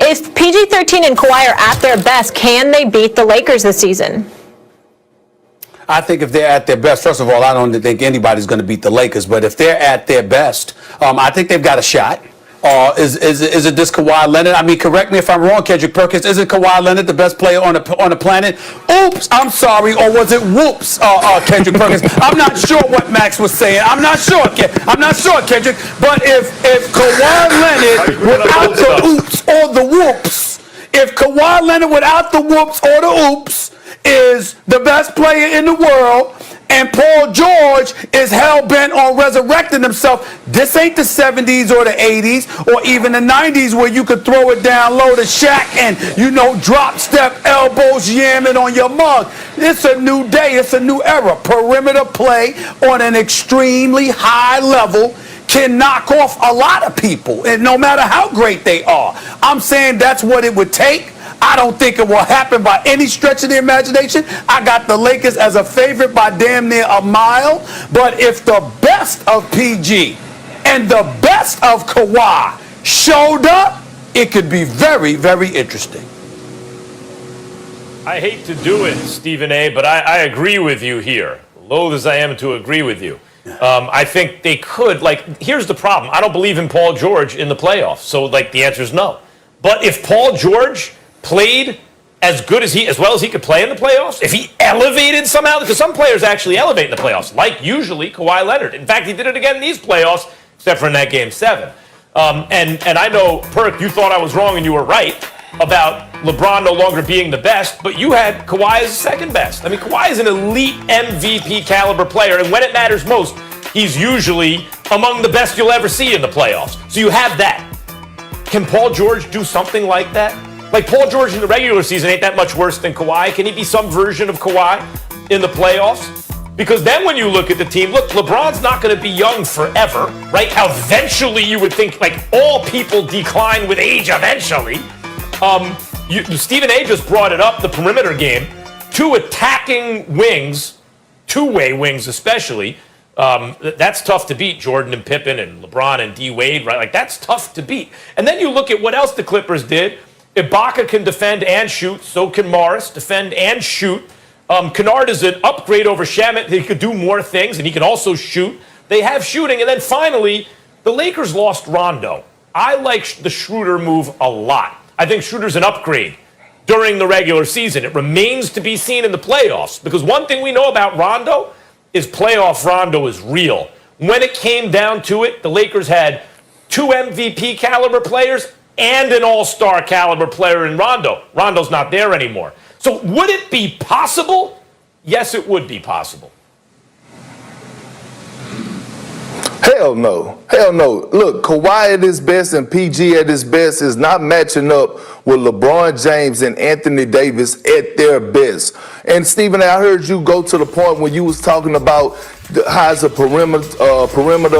If PG-13 and Kawhi are at their best, can they beat the Lakers this season? I think if they're at their best, first of all, I don't think anybody's going to beat the Lakers. But if they're at their best, I think they've got a shot. Is it this Kawhi Leonard? I mean, correct me if I'm wrong, Kendrick Perkins. Isn't Kawhi Leonard the best player on the planet? Oops, I'm sorry. Or was it whoops, Kendrick Perkins? I'm not sure what Max was saying. I'm not sure, Kendrick. But if Kawhi Leonard without the oops or the whoops, if Kawhi Leonard without the whoops or the oops is the best player in the world, and Paul George is hell-bent on resurrecting himself, this ain't the 70s or the 80s or even the 90s where you could throw it down low to Shaq and, drop step elbows yamming on your mug. It's a new day. It's a new era. Perimeter play on an extremely high level can knock off a lot of people, and no matter how great they are. I'm saying that's what it would take. I don't think it will happen by any stretch of the imagination. I got the Lakers as a favorite by damn near a mile. But if the best of PG and the best of Kawhi showed up, it could be very, very interesting. I hate to do it, Stephen A., but I agree with you here. Loath as I am to agree with you. I think they could. Here's the problem. I don't believe in Paul George in the playoffs. So, the answer is no. But if Paul George played as well as he could play in the playoffs, if he elevated somehow, because some players actually elevate in the playoffs, like usually Kawhi Leonard. In fact, he did it again in these playoffs, except for in that Game 7. And I know, Perk, you thought I was wrong and you were right about LeBron no longer being the best, but you had Kawhi as second best. I mean, Kawhi is an elite MVP caliber player, and when it matters most, he's usually among the best you'll ever see in the playoffs. So you have that. Can Paul George do something like that? Paul George in the regular season ain't that much worse than Kawhi. Can he be some version of Kawhi in the playoffs? Because then when you look at the team, look, LeBron's not going to be young forever, right? Eventually you would think, all people decline with age eventually. Stephen A. just brought it up, the perimeter game. Two attacking wings, two-way wings especially, that's tough to beat. Jordan and Pippen and LeBron and D. Wade, right? That's tough to beat. And then you look at what else the Clippers did. Ibaka can defend and shoot. So can Morris. Defend and shoot. Kennard is an upgrade over Shamet. He could do more things, and he can also shoot. They have shooting. And then finally, the Lakers lost Rondo. I like the Schroeder move a lot. I think Schroeder's an upgrade during the regular season. It remains to be seen in the playoffs, because one thing we know about Rondo is playoff Rondo is real. When it came down to it, the Lakers had two MVP caliber players and an all-star caliber player in Rondo. Rondo's not there anymore. So would it be possible? Yes, it would be possible. Hell no. Hell no. Look, Kawhi at his best and PG at his best is not matching up with LeBron James and Anthony Davis at their best. And Stephen, I heard you go to the point when you was talking about how it's a perimeter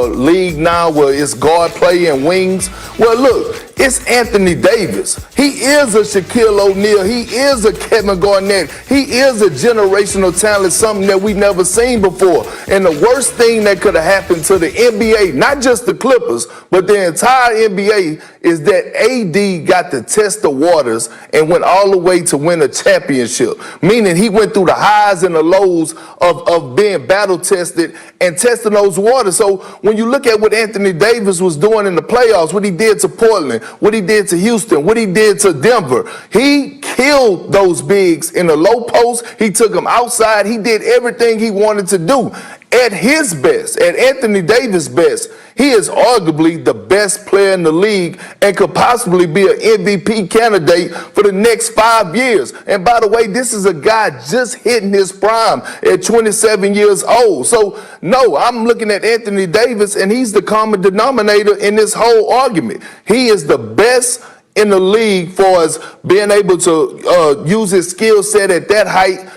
league now where it's guard play and wings. Well, look, it's Anthony Davis. He is a Shaquille O'Neal. He is a Kevin Garnett. He is a generational talent, something that we've never seen before. And the worst thing that could have happened to the NBA, not just the Clippers, but the entire NBA, is that AD got to test the waters and went all the way to win a championship. Meaning he went through the highs and the lows of being battle tested and testing those waters. So when you look at what Anthony Davis was doing in the playoffs, what he did to Portland, what he did to Houston, what he did to Denver, he killed those bigs in the low post. He took them outside. He did everything he wanted to do. At his best, at Anthony Davis' best, he is arguably the best player in the league and could possibly be an MVP candidate for the next 5 years. And by the way, this is a guy just hitting his prime at 27 years old. So, no, I'm looking at Anthony Davis, and he's the common denominator in this whole argument. He is the best in the league for us being able to use his skill set at that height,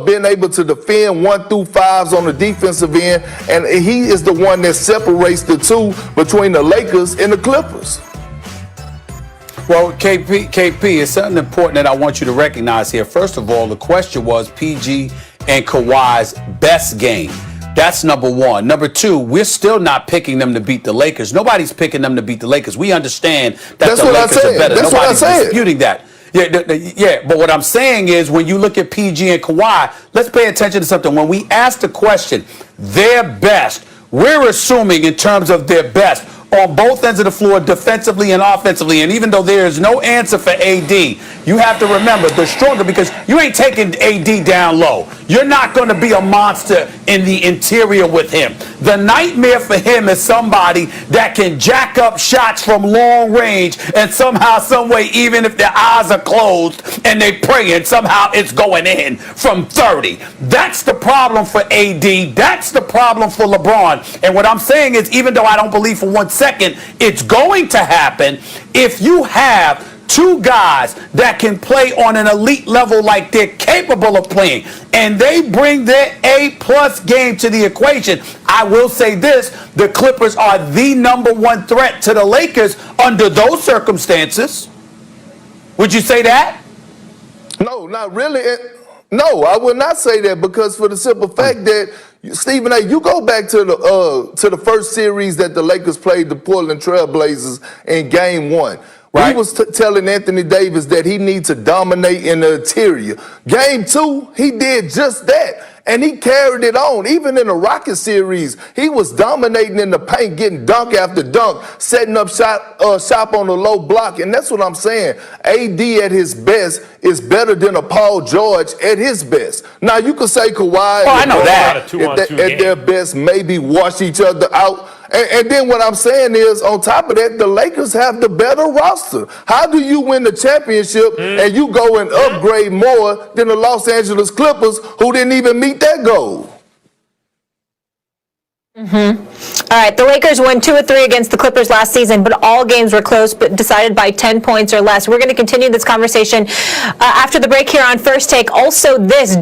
being able to defend 1 through 5s on the defensive end, and he is the one that separates the two between the Lakers and the Clippers. Well, KP, it's something important that I want you to recognize here. First of all, the question was PG and Kawhi's best game. That's number one. Number two, we're still not picking them to beat the Lakers. Nobody's picking them to beat the Lakers. We understand that That's the what I Lakers are said. better. That's what I Nobody's said. disputing that. Yeah, but what I'm saying is when you look at PG and Kawhi, let's pay attention to something. When we ask the question, their best, we're assuming in terms of their best on both ends of the floor, defensively and offensively. And even though there is no answer for AD, you have to remember the stronger, because you ain't taking AD down low. You're not going to be a monster in the interior with him. The nightmare for him is somebody that can jack up shots from long range and somehow, some way, even if their eyes are closed and they praying, somehow it's going in from 30. That's the problem for AD. That's the problem for LeBron. And what I'm saying is, even though I don't believe for 1 second it's going to happen, if you have two guys that can play on an elite level like they're capable of playing, and they bring their A-plus game to the equation, I will say this, the Clippers are the number one threat to the Lakers under those circumstances. Would you say that? No, not really. No, I would not say that, because for the simple fact that, Stephen A., you go back to the first series that the Lakers played the Portland Trail Blazers in Game 1. Right. He was telling Anthony Davis that he needs to dominate in the interior. Game 2, he did just that. And he carried it on. Even in the Rocket series, he was dominating in the paint, getting dunk after dunk, setting up shop on the low block. And that's what I'm saying. AD at his best is better than a Paul George at his best. Now, you could say Kawhi I know that. at their best maybe wash each other out. And then what I'm saying is, on top of that, the Lakers have the better roster. How do you win the championship and you go and upgrade more than the Los Angeles Clippers, who didn't even meet that goal? All right, the Lakers won 2 of 3 against the Clippers last season, but all games were close, but decided by 10 points or less. We're going to continue this conversation after the break here on First Take. Also this,